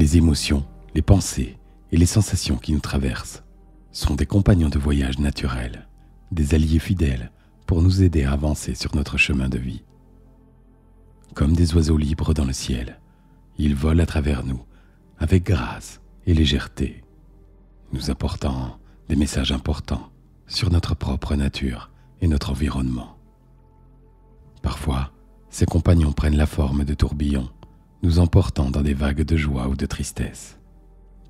Les émotions, les pensées et les sensations qui nous traversent sont des compagnons de voyage naturels, des alliés fidèles pour nous aider à avancer sur notre chemin de vie. Comme des oiseaux libres dans le ciel, ils volent à travers nous avec grâce et légèreté, nous apportant des messages importants sur notre propre nature et notre environnement. Parfois, ces compagnons prennent la forme de tourbillons, nous emportant dans des vagues de joie ou de tristesse.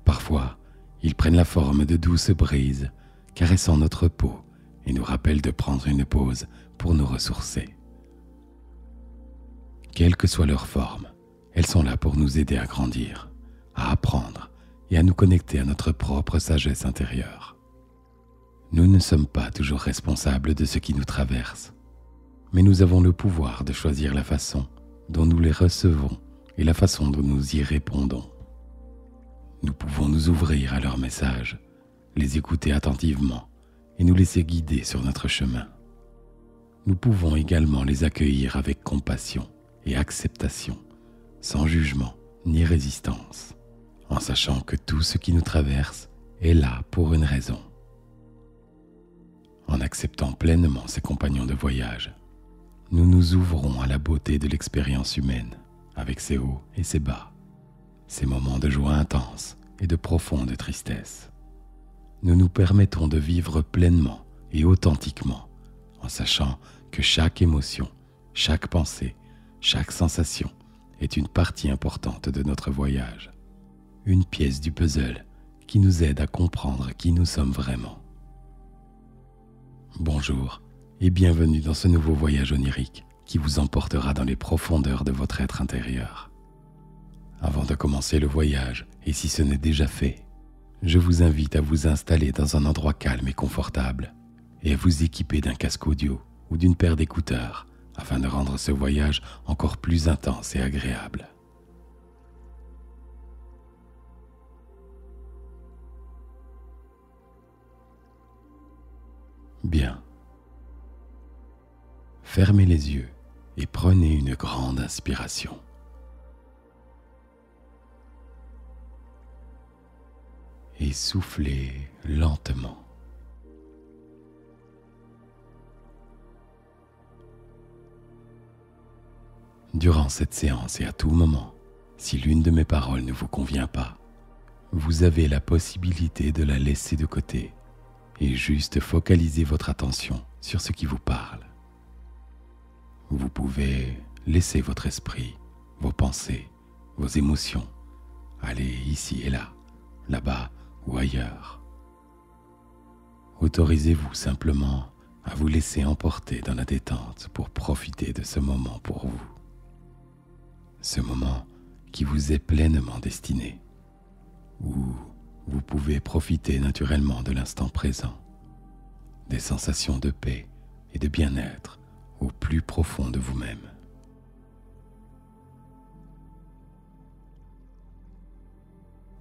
Parfois, ils prennent la forme de douces brises, caressant notre peau et nous rappellent de prendre une pause pour nous ressourcer. Quelle que soit leur forme, elles sont là pour nous aider à grandir, à apprendre et à nous connecter à notre propre sagesse intérieure. Nous ne sommes pas toujours responsables de ce qui nous traverse, mais nous avons le pouvoir de choisir la façon dont nous les recevons et la façon dont nous y répondons. Nous pouvons nous ouvrir à leurs messages, les écouter attentivement et nous laisser guider sur notre chemin. Nous pouvons également les accueillir avec compassion et acceptation, sans jugement ni résistance, en sachant que tout ce qui nous traverse est là pour une raison. En acceptant pleinement ces compagnons de voyage, nous nous ouvrons à la beauté de l'expérience humaine, avec ses hauts et ses bas, ses moments de joie intense et de profonde tristesse. Nous nous permettons de vivre pleinement et authentiquement, en sachant que chaque émotion, chaque pensée, chaque sensation est une partie importante de notre voyage, une pièce du puzzle qui nous aide à comprendre qui nous sommes vraiment. Bonjour et bienvenue dans ce nouveau voyage onirique qui vous emportera dans les profondeurs de votre être intérieur. Avant de commencer le voyage, et si ce n'est déjà fait, je vous invite à vous installer dans un endroit calme et confortable et à vous équiper d'un casque audio ou d'une paire d'écouteurs afin de rendre ce voyage encore plus intense et agréable. Bien. Fermez les yeux et prenez une grande inspiration. Et soufflez lentement. Durant cette séance et à tout moment, si l'une de mes paroles ne vous convient pas, vous avez la possibilité de la laisser de côté et juste focaliser votre attention sur ce qui vous parle. Vous pouvez laisser votre esprit, vos pensées, vos émotions aller ici et là, là-bas ou ailleurs. Autorisez-vous simplement à vous laisser emporter dans la détente pour profiter de ce moment pour vous. Ce moment qui vous est pleinement destiné, où vous pouvez profiter naturellement de l'instant présent, des sensations de paix et de bien-être au plus profond de vous-même.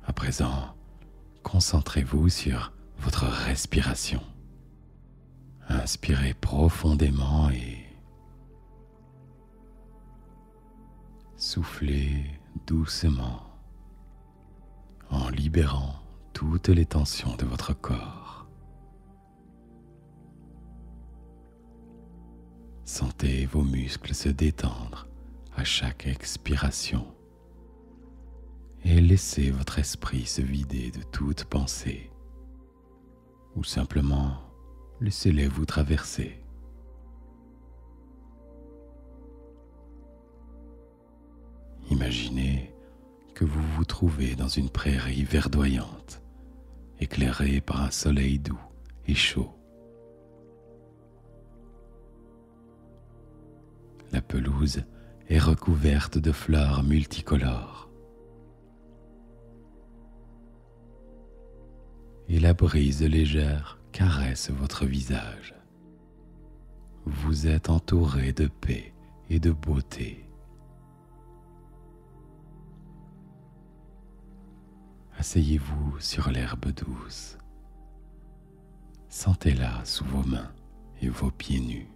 À présent, concentrez-vous sur votre respiration. Inspirez profondément et soufflez doucement en libérant toutes les tensions de votre corps. Sentez vos muscles se détendre à chaque expiration et laissez votre esprit se vider de toute pensée ou simplement laissez-les vous traverser. Imaginez que vous vous trouvez dans une prairie verdoyante, éclairée par un soleil doux et chaud. La pelouse est recouverte de fleurs multicolores. Et la brise légère caresse votre visage. Vous êtes entouré de paix et de beauté. Asseyez-vous sur l'herbe douce. Sentez-la sous vos mains et vos pieds nus.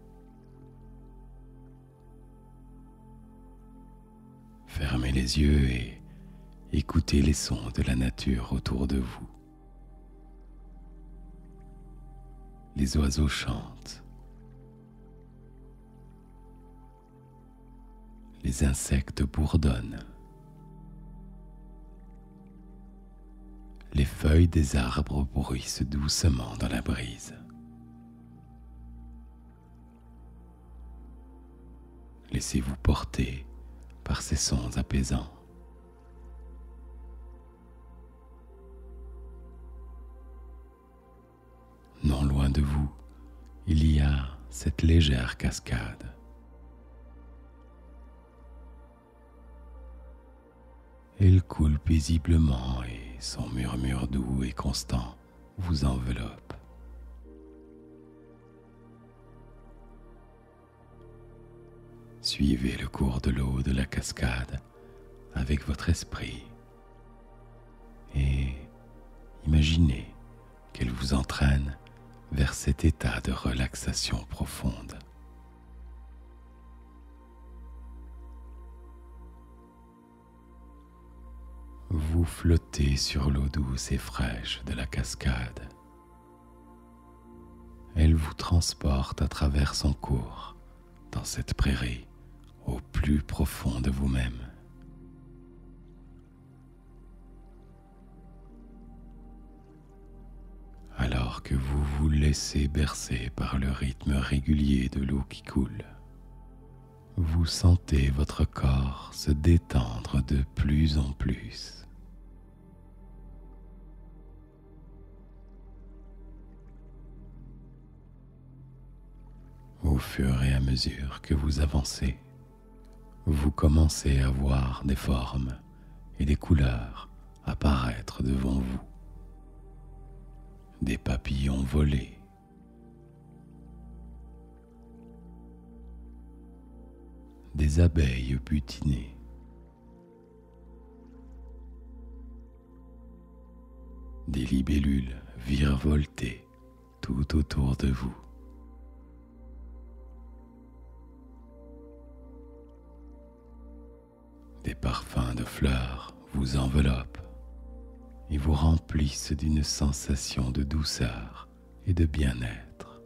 Fermez les yeux et Écoutez les sons de la nature autour de vous. Les oiseaux chantent. Les insectes bourdonnent. Les feuilles des arbres bruissent doucement dans la brise. Laissez-vous porter par ces sons apaisants. Non loin de vous, il y a cette légère cascade. Elle coule paisiblement et son murmure doux et constant vous enveloppe. Suivez le cours de l'eau de la cascade avec votre esprit et imaginez qu'elle vous entraîne vers cet état de relaxation profonde. Vous flottez sur l'eau douce et fraîche de la cascade. Elle vous transporte à travers son cours dans cette prairie au plus profond de vous-même. Alors que vous vous laissez bercer par le rythme régulier de l'eau qui coule, vous sentez votre corps se détendre de plus en plus. Au fur et à mesure que vous avancez, vous commencez à voir des formes et des couleurs apparaître devant vous. Des papillons volés, des abeilles butinées, des libellules virevoltées tout autour de vous. Des parfums de fleurs vous enveloppent et vous remplissent d'une sensation de douceur et de bien-être.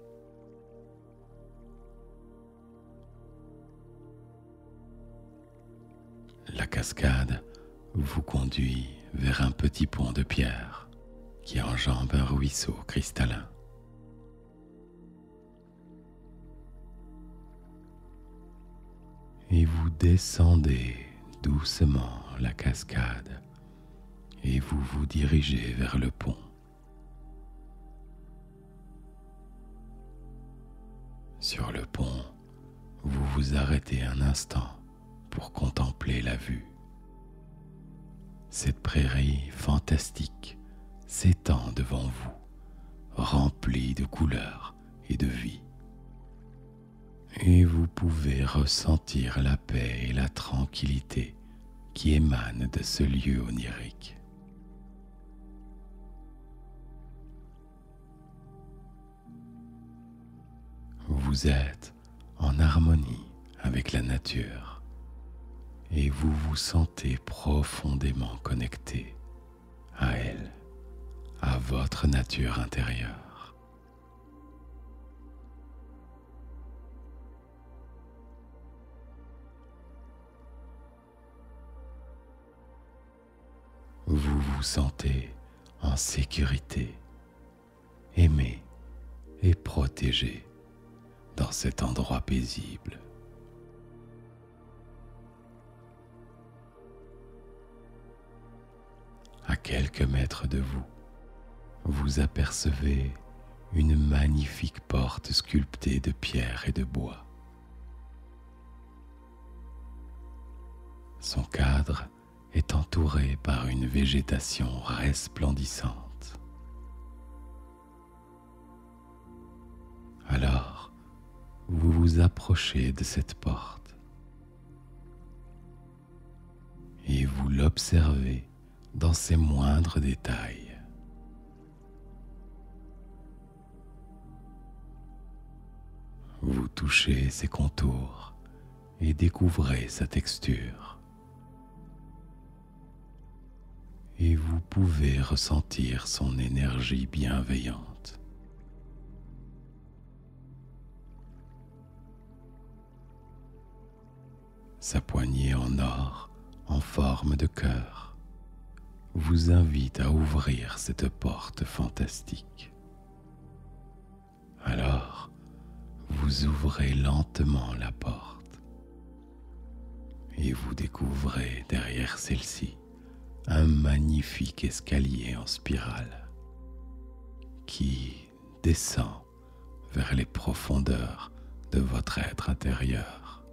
La cascade vous conduit vers un petit pont de pierre qui enjambe un ruisseau cristallin. Et vous descendez doucement la cascade et vous vous dirigez vers le pont. Sur le pont, vous vous arrêtez un instant pour contempler la vue. Cette prairie fantastique s'étend devant vous, remplie de couleurs et de vie. Et vous pouvez ressentir la paix et la tranquillité qui émanent de ce lieu onirique. Vous êtes en harmonie avec la nature et vous vous sentez profondément connecté à elle, à votre nature intérieure. Vous vous sentez en sécurité, aimé et protégé dans cet endroit paisible. À quelques mètres de vous, vous apercevez une magnifique porte sculptée de pierre et de bois. Son cadre est entouré par une végétation resplendissante. Alors, vous vous approchez de cette porte et vous l'observez dans ses moindres détails. Vous touchez ses contours et découvrez sa texture. et vous pouvez ressentir son énergie bienveillante. Sa poignée en or, en forme de cœur, vous invite à ouvrir cette porte fantastique. Alors, vous ouvrez lentement la porte et vous découvrez derrière celle-ci un magnifique escalier en spirale qui descend vers les profondeurs de votre être intérieur.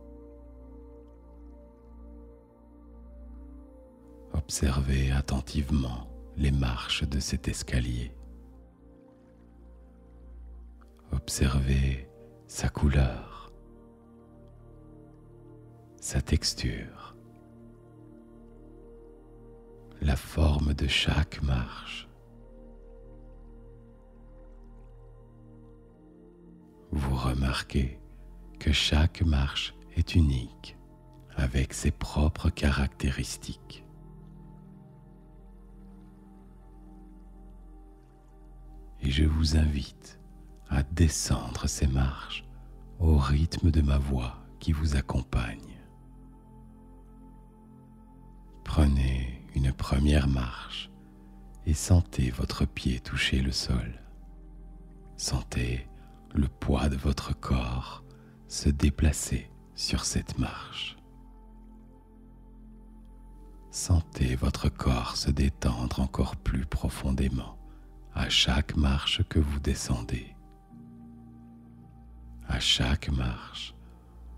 Observez attentivement les marches de cet escalier. Observez sa couleur, sa texture, la forme de chaque marche. Vous remarquez que chaque marche est unique, avec ses propres caractéristiques. Et je vous invite à descendre ces marches au rythme de ma voix qui vous accompagne. Prenez une première marche et sentez votre pied toucher le sol. Sentez le poids de votre corps se déplacer sur cette marche. Sentez votre corps se détendre encore plus profondément à chaque marche que vous descendez. À chaque marche,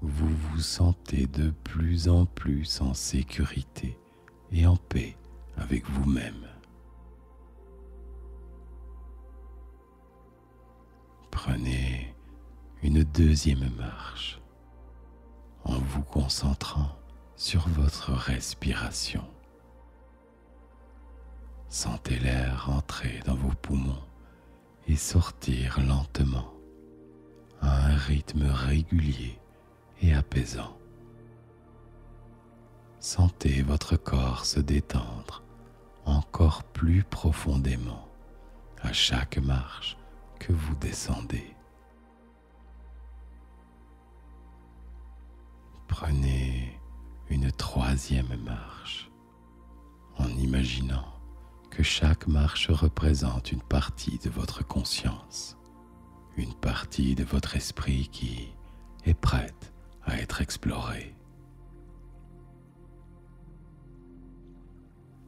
vous vous sentez de plus en plus en sécurité et en paix avec vous-même. Prenez une deuxième marche en vous concentrant sur votre respiration. Sentez l'air entrer dans vos poumons et sortir lentement à un rythme régulier et apaisant. Sentez votre corps se détendre encore plus profondément à chaque marche que vous descendez. Prenez une troisième marche en imaginant que chaque marche représente une partie de votre conscience, une partie de votre esprit qui est prête à être explorée.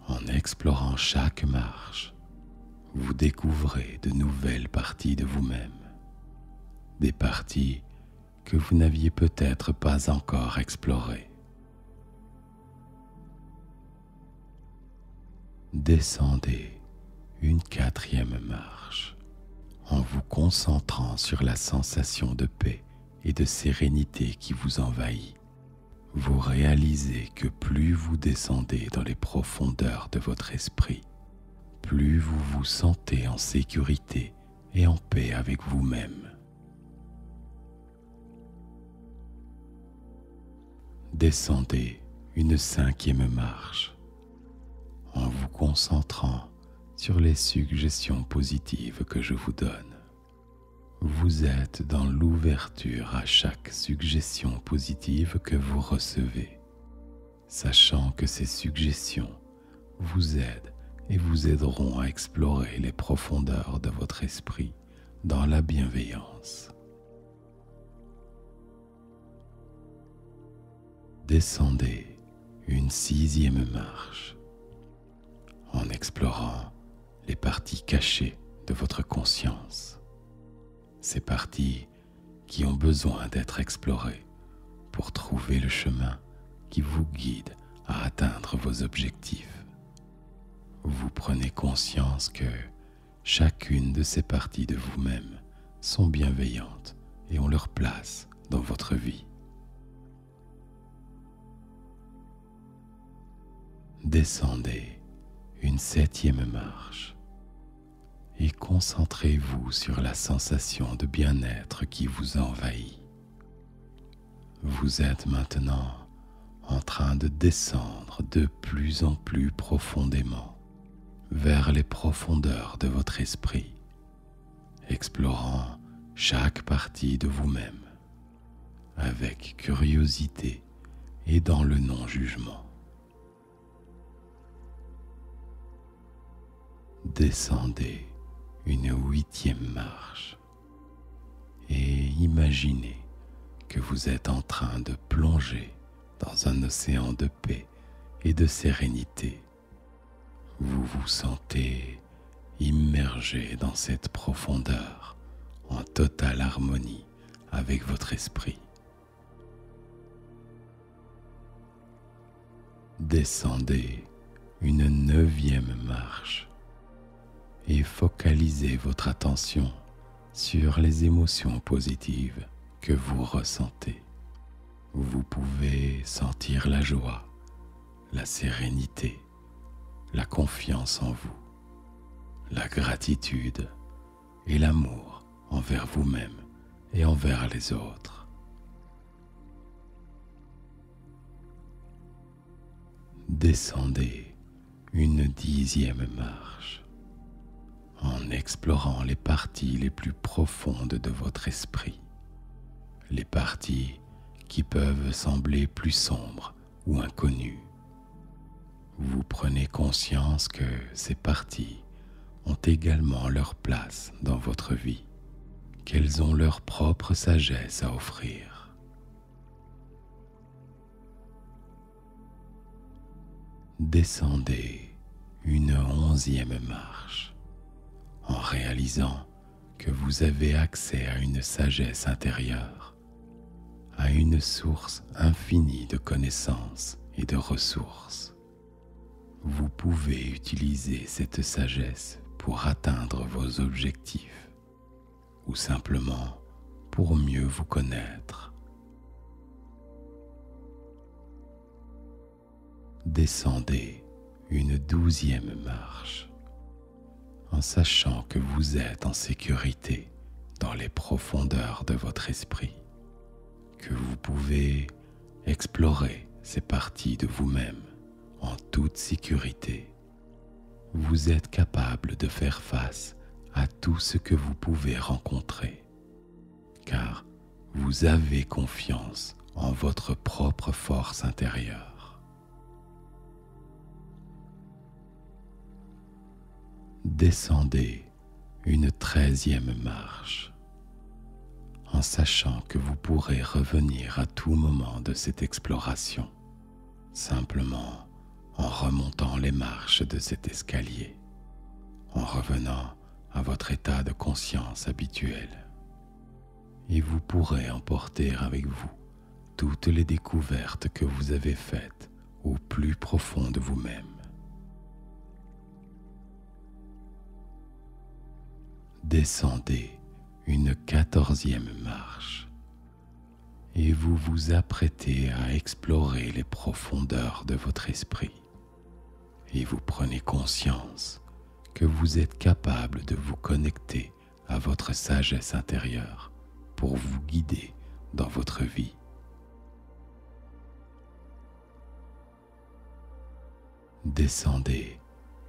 En explorant chaque marche, vous découvrez de nouvelles parties de vous-même, des parties que vous n'aviez peut-être pas encore explorées. Descendez une quatrième marche en vous concentrant sur la sensation de paix et de sérénité qui vous envahit. Vous réalisez que plus vous descendez dans les profondeurs de votre esprit, plus vous vous sentez en sécurité et en paix avec vous-même. Descendez une cinquième marche en vous concentrant sur les suggestions positives que je vous donne. Vous êtes dans l'ouverture à chaque suggestion positive que vous recevez, sachant que ces suggestions vous aident et vous aideront à explorer les profondeurs de votre esprit dans la bienveillance. Descendez une sixième marche en explorant les parties cachées de votre conscience. Ces parties qui ont besoin d'être explorées pour trouver le chemin qui vous guide à atteindre vos objectifs. Vous prenez conscience que chacune de ces parties de vous-même sont bienveillantes et ont leur place dans votre vie. Descendez une septième marche et concentrez-vous sur la sensation de bien-être qui vous envahit. Vous êtes maintenant en train de descendre de plus en plus profondément vers les profondeurs de votre esprit, explorant chaque partie de vous-même avec curiosité et dans le non-jugement. Descendez une 8e marche et imaginez que vous êtes en train de plonger dans un océan de paix et de sérénité. Vous vous sentez immergé dans cette profondeur en totale harmonie avec votre esprit. Descendez une 9e marche et focalisez votre attention sur les émotions positives que vous ressentez. Vous pouvez sentir la joie, la sérénité, la confiance en vous, la gratitude et l'amour envers vous-même et envers les autres. Descendez une 10e marche en explorant les parties les plus profondes de votre esprit, les parties qui peuvent sembler plus sombres ou inconnues. Vous prenez conscience que ces parties ont également leur place dans votre vie, qu'elles ont leur propre sagesse à offrir. Descendez une 11e marche en réalisant que vous avez accès à une sagesse intérieure, à une source infinie de connaissances et de ressources. Vous pouvez utiliser cette sagesse pour atteindre vos objectifs ou simplement pour mieux vous connaître. Descendez une 12e marche en sachant que vous êtes en sécurité dans les profondeurs de votre esprit, que vous pouvez explorer ces parties de vous-même en toute sécurité. Vous êtes capable de faire face à tout ce que vous pouvez rencontrer, car vous avez confiance en votre propre force intérieure. Descendez une 13e marche en sachant que vous pourrez revenir à tout moment de cette exploration, simplement en remontant les marches de cet escalier, en revenant à votre état de conscience habituel. Et vous pourrez emporter avec vous toutes les découvertes que vous avez faites au plus profond de vous-même. Descendez une 14e marche et vous vous apprêtez à explorer les profondeurs de votre esprit. Et vous prenez conscience que vous êtes capable de vous connecter à votre sagesse intérieure pour vous guider dans votre vie. Descendez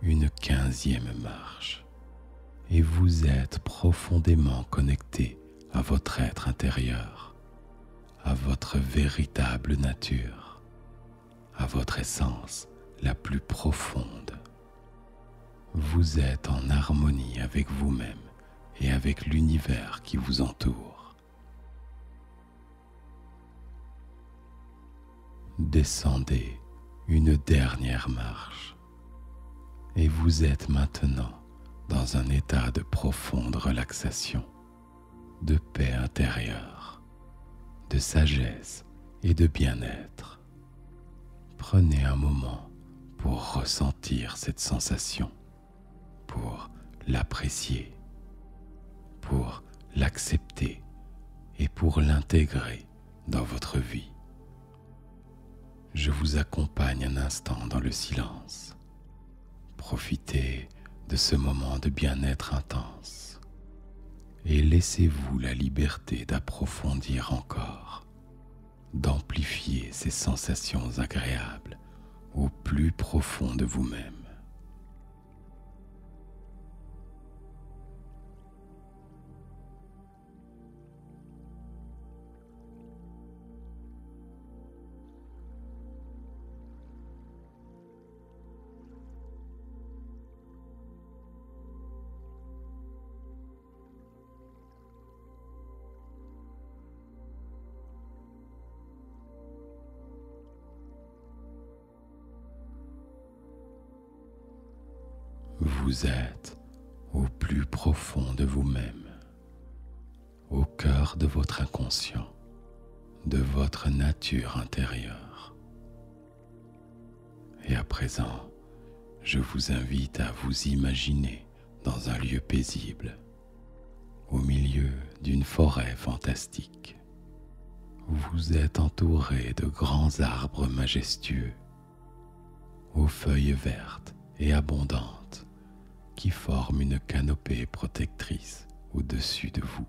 une 15e marche et vous êtes profondément connecté à votre être intérieur, à votre véritable nature, à votre essence la plus profonde. Vous êtes en harmonie avec vous-même et avec l'univers qui vous entoure. Descendez une dernière marche et vous êtes maintenant dans un état de profonde relaxation, de paix intérieure, de sagesse et de bien-être. Prenez un moment pour ressentir cette sensation, pour l'apprécier, pour l'accepter et pour l'intégrer dans votre vie. Je vous accompagne un instant dans le silence. Profitez de ce moment de bien-être intense et laissez-vous la liberté d'approfondir encore, d'amplifier ces sensations agréables au plus profond de vous-même. Vous êtes au plus profond de vous-même, au cœur de votre inconscient, de votre nature intérieure. Et à présent, je vous invite à vous imaginer dans un lieu paisible, au milieu d'une forêt fantastique. Vous êtes entouré de grands arbres majestueux, aux feuilles vertes et abondantes, qui forment une canopée protectrice au-dessus de vous.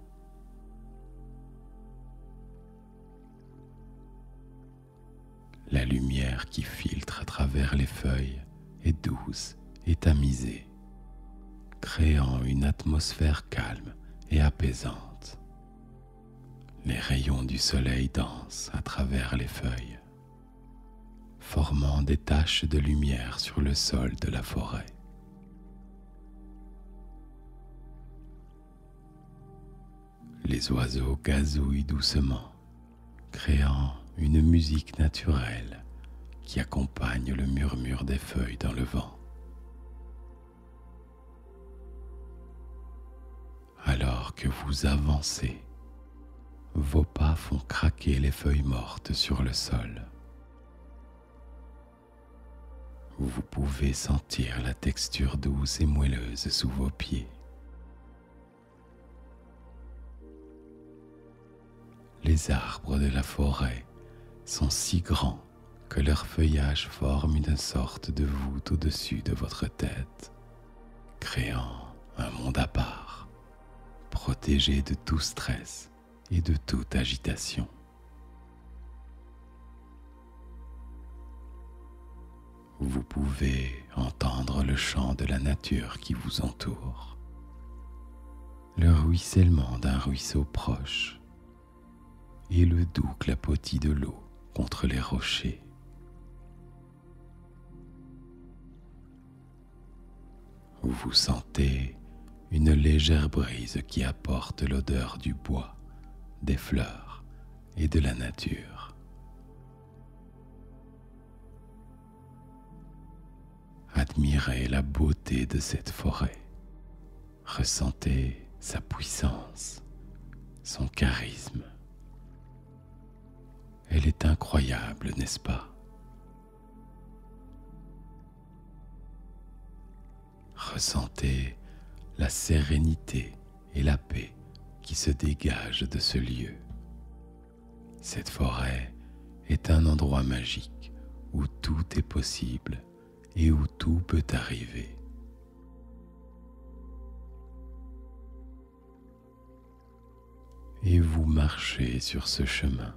La lumière qui filtre à travers les feuilles est douce et tamisée, créant une atmosphère calme et apaisante. Les rayons du soleil dansent à travers les feuilles, formant des taches de lumière sur le sol de la forêt. Les oiseaux gazouillent doucement, créant une musique naturelle qui accompagne le murmure des feuilles dans le vent. Alors que vous avancez, vos pas font craquer les feuilles mortes sur le sol. Vous pouvez sentir la texture douce et moelleuse sous vos pieds. Les arbres de la forêt sont si grands que leur feuillage forme une sorte de voûte au-dessus de votre tête, créant un monde à part, protégé de tout stress et de toute agitation. Vous pouvez entendre le chant de la nature qui vous entoure, le ruissellement d'un ruisseau proche et le doux clapotis de l'eau contre les rochers. Vous sentez une légère brise qui apporte l'odeur du bois, des fleurs et de la nature. Admirez la beauté de cette forêt. Ressentez sa puissance, son charisme. Elle est incroyable, n'est-ce pas? Ressentez la sérénité et la paix qui se dégagent de ce lieu. Cette forêt est un endroit magique où tout est possible et où tout peut arriver. Et vous marchez sur ce chemin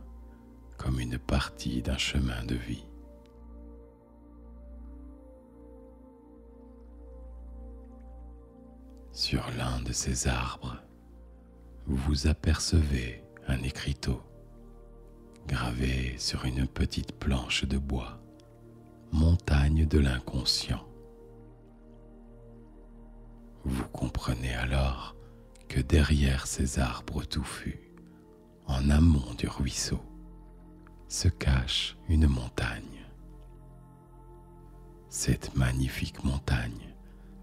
comme une partie d'un chemin de vie. Sur l'un de ces arbres, vous apercevez un écriteau gravé sur une petite planche de bois, montagne de l'inconscient. Vous comprenez alors que derrière ces arbres touffus, en amont du ruisseau, se cache une montagne. Cette magnifique montagne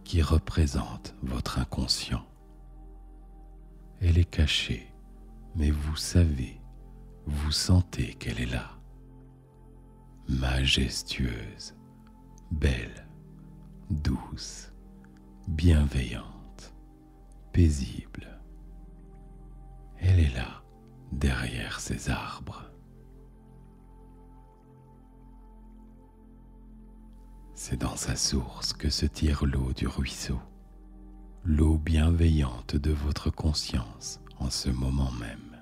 qui représente votre inconscient. Elle est cachée, mais vous savez, vous sentez qu'elle est là. Majestueuse, belle, douce, bienveillante, paisible. Elle est là, derrière ces arbres. C'est dans sa source que se tire l'eau du ruisseau, l'eau bienveillante de votre conscience en ce moment même.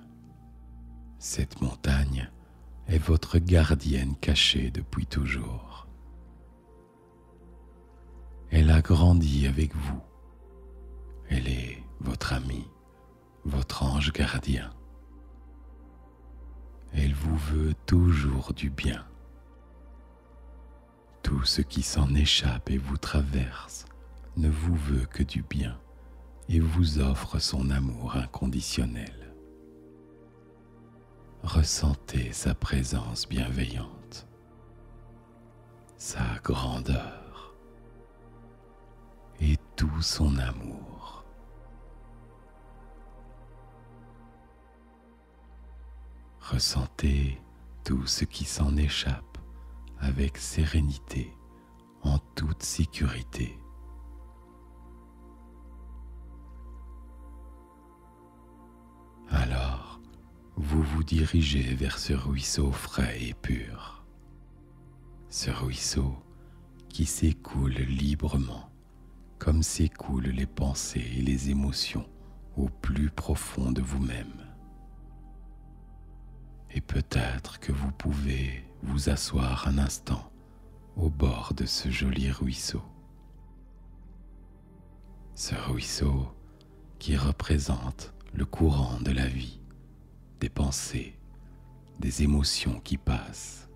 Cette montagne est votre gardienne cachée depuis toujours. Elle a grandi avec vous. Elle est votre amie, votre ange gardien. Elle vous veut toujours du bien. Tout ce qui s'en échappe et vous traverse ne vous veut que du bien et vous offre son amour inconditionnel. Ressentez sa présence bienveillante, sa grandeur, et tout son amour. Ressentez tout ce qui s'en échappe avec sérénité, en toute sécurité. Alors, vous vous dirigez vers ce ruisseau frais et pur. Ce ruisseau qui s'écoule librement, comme s'écoulent les pensées et les émotions au plus profond de vous-même. Et peut-être que vous pouvez vous asseoir un instant au bord de ce joli ruisseau. Ce ruisseau qui représente le courant de la vie, des pensées, des émotions qui passent.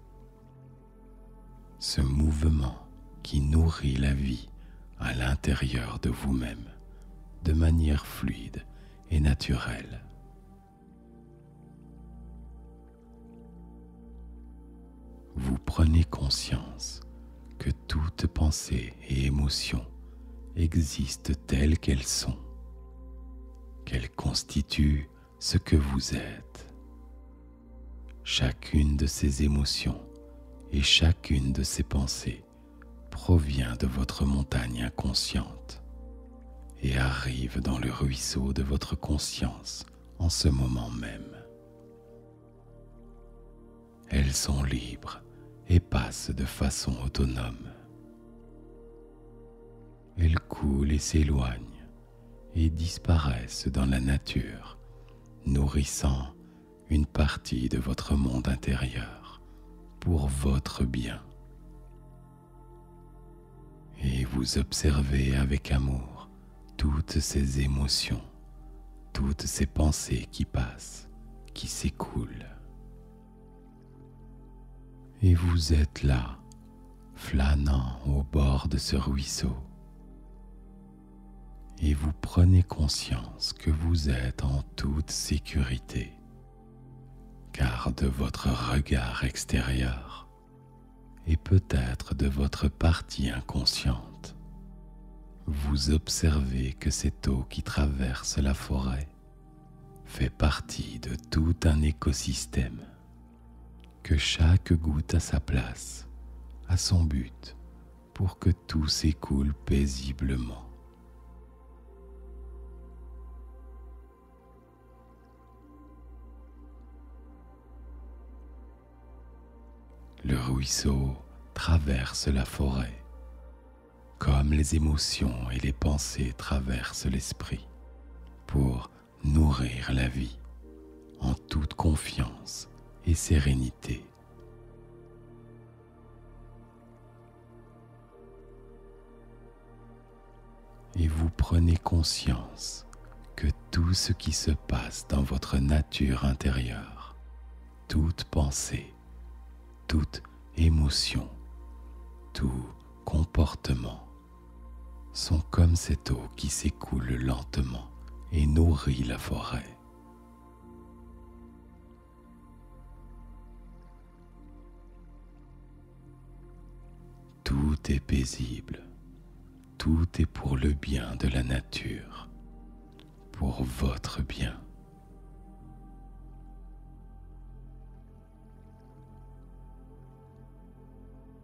Ce mouvement qui nourrit la vie à l'intérieur de vous-même de manière fluide et naturelle. Vous prenez conscience que toute pensée et émotion existent telles qu'elles sont, qu'elles constituent ce que vous êtes. Chacune de ces émotions et chacune de ces pensées provient de votre montagne inconsciente et arrive dans le ruisseau de votre conscience en ce moment même. Elles sont libres et passent de façon autonome. Elles coulent et s'éloignent et disparaissent dans la nature, nourrissant une partie de votre monde intérieur pour votre bien. Et vous observez avec amour toutes ces émotions, toutes ces pensées qui passent, qui s'écoulent. Et vous êtes là, flânant au bord de ce ruisseau. Et vous prenez conscience que vous êtes en toute sécurité, car de votre regard extérieur, et peut-être de votre partie inconsciente, vous observez que cette eau qui traverse la forêt fait partie de tout un écosystème, que chaque goutte a sa place, a son but, pour que tout s'écoule paisiblement. Le ruisseau traverse la forêt, comme les émotions et les pensées traversent l'esprit, pour nourrir la vie en toute confiance et sérénité. Et vous prenez conscience que tout ce qui se passe dans votre nature intérieure, toute pensée, toute émotion, tout comportement, sont comme cette eau qui s'écoule lentement et nourrit la forêt. Tout est paisible, tout est pour le bien de la nature, pour votre bien.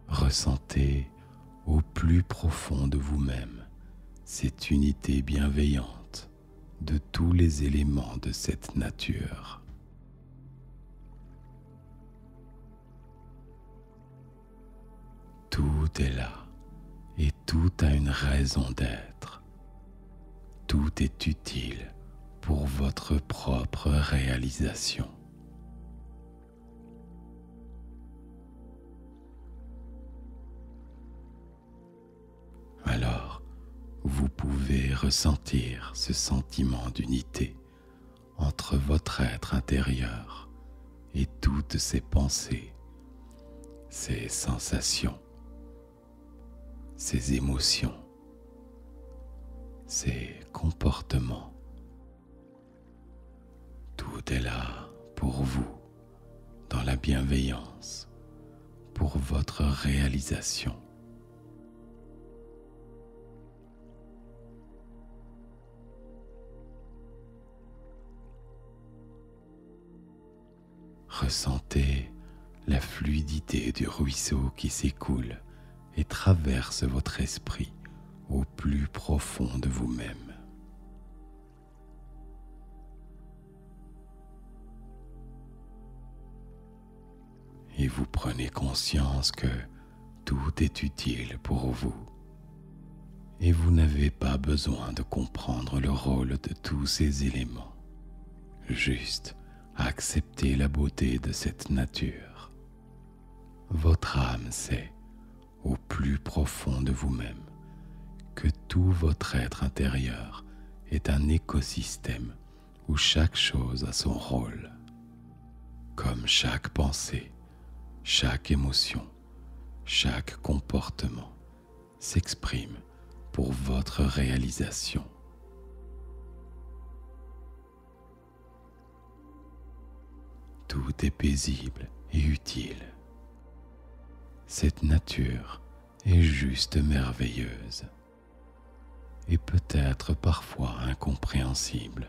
Ressentez au plus profond de vous-même cette unité bienveillante de tous les éléments de cette nature. Tout est là et tout a une raison d'être. Tout est utile pour votre propre réalisation. Alors, vous pouvez ressentir ce sentiment d'unité entre votre être intérieur et toutes ces pensées, ces sensations, ces émotions, ces comportements. Tout est là pour vous, dans la bienveillance, pour votre réalisation. Ressentez la fluidité du ruisseau qui s'écoule et traverse votre esprit au plus profond de vous-même. Et vous prenez conscience que tout est utile pour vous. Et vous n'avez pas besoin de comprendre le rôle de tous ces éléments. Juste acceptez la beauté de cette nature. Votre âme sait, au plus profond de vous-même, que tout votre être intérieur est un écosystème où chaque chose a son rôle. Comme chaque pensée, chaque émotion, chaque comportement s'exprime pour votre réalisation. Tout est paisible et utile. Cette nature est juste merveilleuse et peut-être parfois incompréhensible.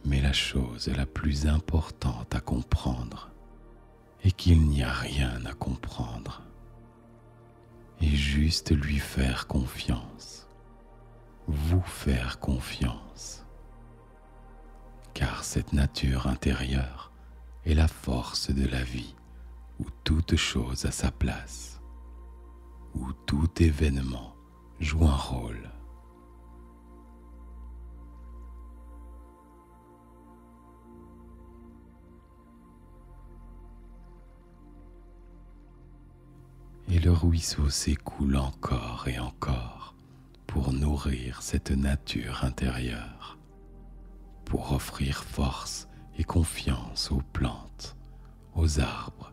Mais la chose la plus importante à comprendre est qu'il n'y a rien à comprendre et juste lui faire confiance, vous faire confiance, car cette nature intérieure est la force de la vie où toute chose a sa place, où tout événement joue un rôle. Et le ruisseau s'écoule encore et encore pour nourrir cette nature intérieure, pour offrir force et confiance aux plantes, aux arbres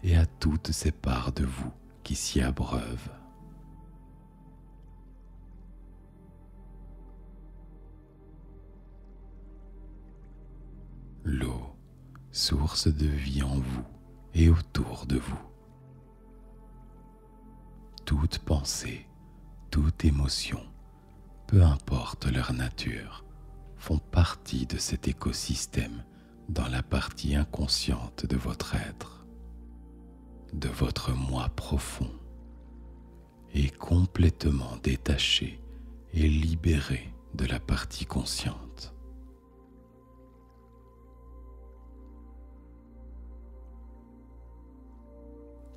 et à toutes ces parts de vous qui s'y abreuvent. L'eau, source de vie en vous et autour de vous. Toute pensée, toute émotion, peu importe leur nature, font partie de cet écosystème dans la partie inconsciente de votre être, de votre moi profond, et complètement détaché et libéré de la partie consciente.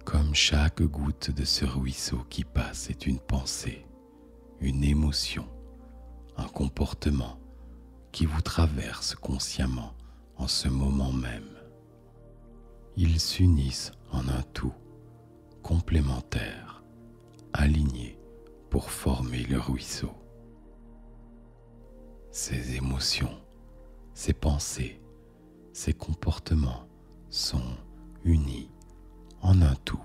Comme chaque goutte de ce ruisseau qui passe est une pensée, une émotion, un comportement qui vous traverse consciemment en ce moment même. Ils s'unissent en un tout, complémentaire, aligné pour former le ruisseau. Ces émotions, ces pensées, ces comportements sont unis en un tout.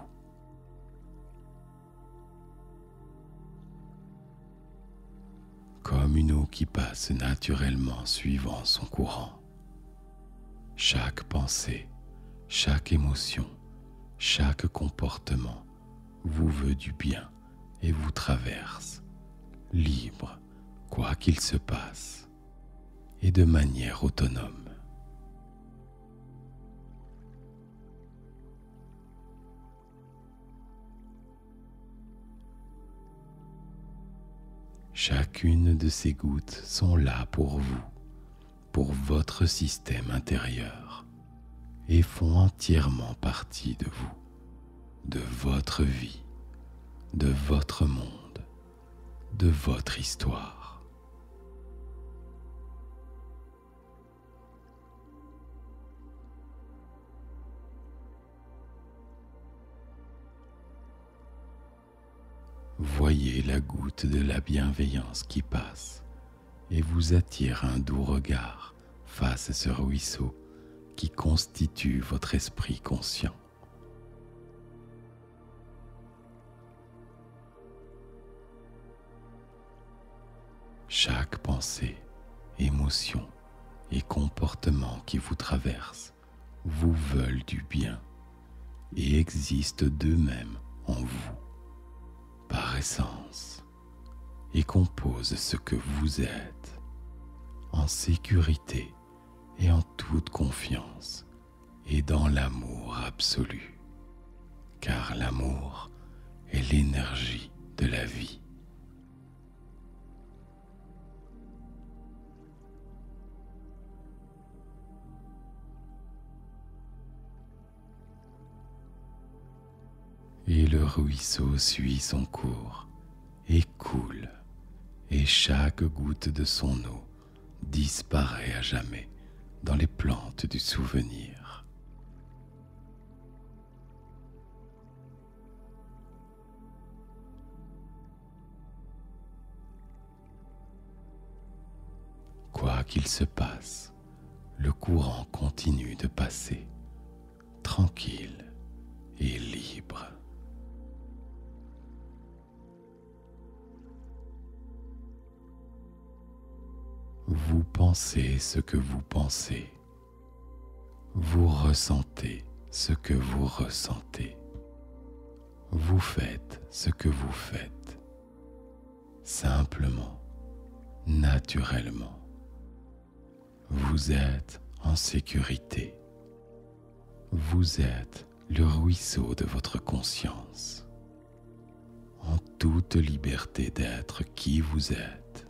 Comme une eau qui passe naturellement suivant son courant. Chaque pensée, chaque émotion, chaque comportement vous veut du bien et vous traverse, libre, quoi qu'il se passe, et de manière autonome. Chacune de ces gouttes sont là pour vous, pour votre système intérieur, et font entièrement partie de vous, de votre vie, de votre monde, de votre histoire. Voyez la goutte de la bienveillance qui passe et vous attire un doux regard face à ce ruisseau qui constitue votre esprit conscient. Chaque pensée, émotion et comportement qui vous traverse vous veulent du bien et existent d'eux-mêmes en vous, par essence, et composent ce que vous êtes, en sécurité et en toute confiance, et dans l'amour absolu, car l'amour est l'énergie de la vie. Et le ruisseau suit son cours et coule, et chaque goutte de son eau disparaît à jamais dans les plantes du souvenir. Quoi qu'il se passe, le courant continue de passer, tranquille et libre. Vous pensez ce que vous pensez. Vous ressentez ce que vous ressentez. Vous faites ce que vous faites. Simplement, naturellement. Vous êtes en sécurité. Vous êtes le ruisseau de votre conscience, en toute liberté d'être qui vous êtes.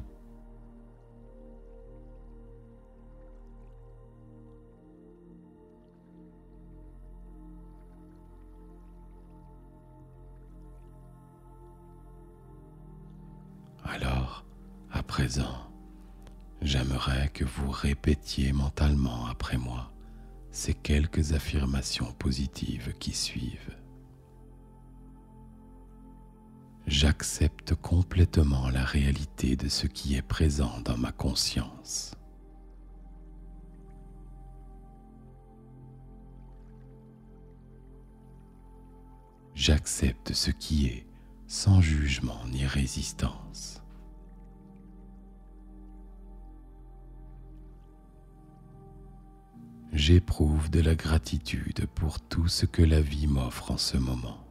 Alors, à présent, j'aimerais que vous répétiez mentalement après moi ces quelques affirmations positives qui suivent. J'accepte complètement la réalité de ce qui est présent dans ma conscience. J'accepte ce qui est sans jugement ni résistance. J'éprouve de la gratitude pour tout ce que la vie m'offre en ce moment.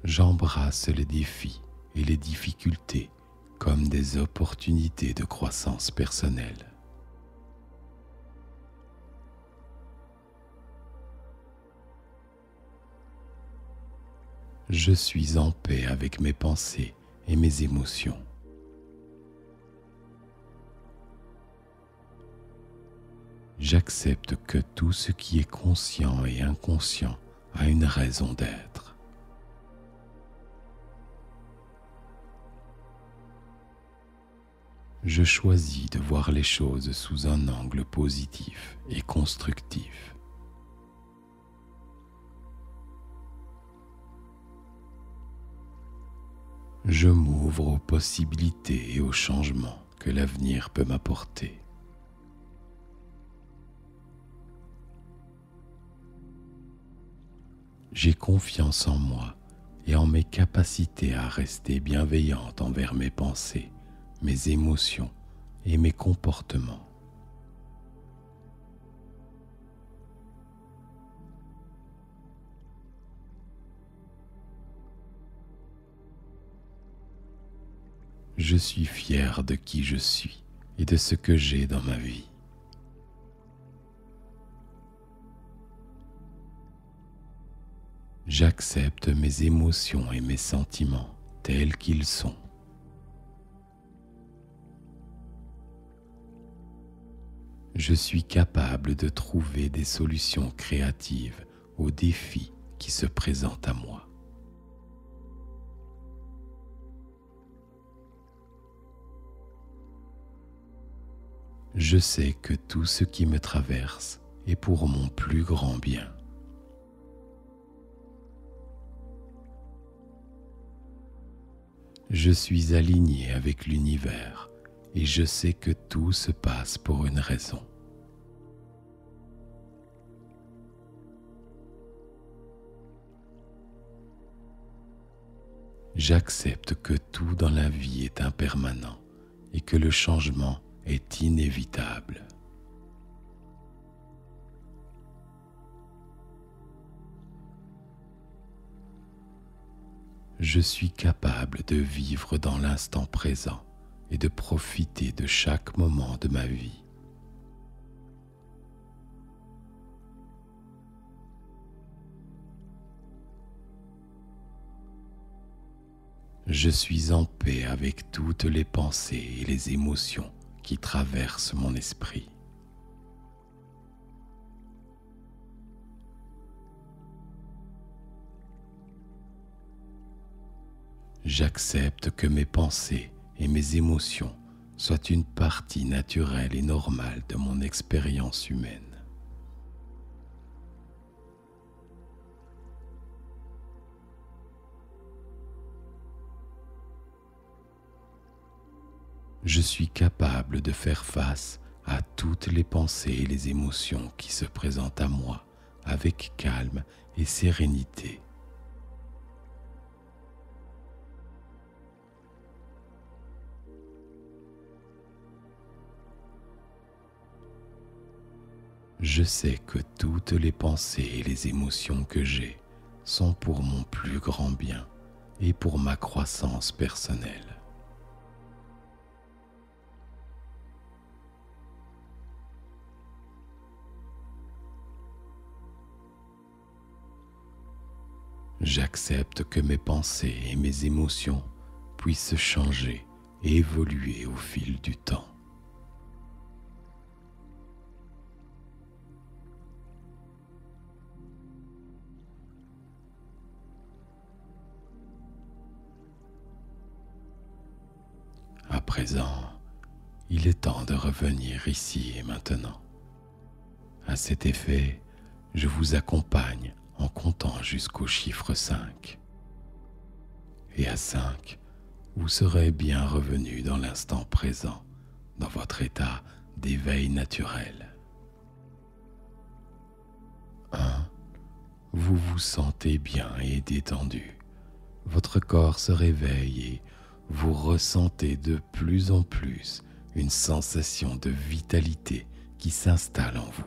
J'embrasse les défis et les difficultés comme des opportunités de croissance personnelle. Je suis en paix avec mes pensées et mes émotions. J'accepte que tout ce qui est conscient et inconscient a une raison d'être. Je choisis de voir les choses sous un angle positif et constructif. Je m'ouvre aux possibilités et aux changements que l'avenir peut m'apporter. J'ai confiance en moi et en mes capacités à rester bienveillante envers mes pensées, mes émotions et mes comportements. Je suis fier de qui je suis et de ce que j'ai dans ma vie. J'accepte mes émotions et mes sentiments tels qu'ils sont. Je suis capable de trouver des solutions créatives aux défis qui se présentent à moi. Je sais que tout ce qui me traverse est pour mon plus grand bien. Je suis aligné avec l'univers et je sais que tout se passe pour une raison. J'accepte que tout dans la vie est impermanent et que le changement est inévitable. Je suis capable de vivre dans l'instant présent et de profiter de chaque moment de ma vie. Je suis en paix avec toutes les pensées et les émotions qui traversent mon esprit. J'accepte que mes pensées et mes émotions soient une partie naturelle et normale de mon expérience humaine. Je suis capable de faire face à toutes les pensées et les émotions qui se présentent à moi avec calme et sérénité. Je sais que toutes les pensées et les émotions que j'ai sont pour mon plus grand bien et pour ma croissance personnelle. J'accepte que mes pensées et mes émotions puissent changer et évoluer au fil du temps. À présent, il est temps de revenir ici et maintenant. À cet effet, je vous accompagne en comptant jusqu'au chiffre 5. Et à 5, vous serez bien revenu dans l'instant présent, dans votre état d'éveil naturel. 1. Vous vous sentez bien et détendu. Votre corps se réveille et vous ressentez de plus en plus une sensation de vitalité qui s'installe en vous.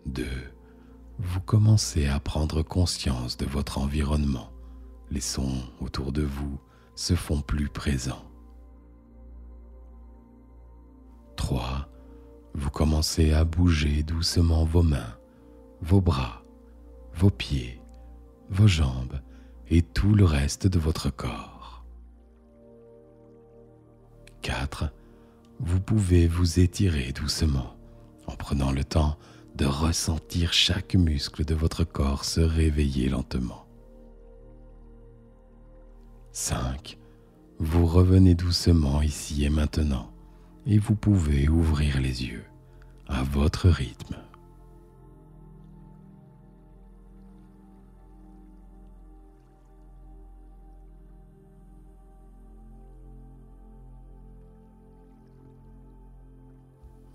2. Vous commencez à prendre conscience de votre environnement. Les sons autour de vous se font plus présents. 3. Vous commencez à bouger doucement vos mains, vos bras, vos pieds, vos jambes et tout le reste de votre corps. 4. Vous pouvez vous étirer doucement en prenant le temps de ressentir chaque muscle de votre corps se réveiller lentement. 5. Vous revenez doucement ici et maintenant et vous pouvez ouvrir les yeux à votre rythme.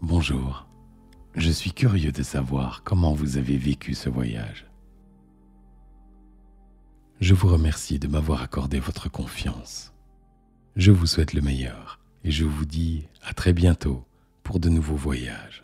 Bonjour, je suis curieux de savoir comment vous avez vécu ce voyage. Je vous remercie de m'avoir accordé votre confiance. Je vous souhaite le meilleur et je vous dis à très bientôt pour de nouveaux voyages.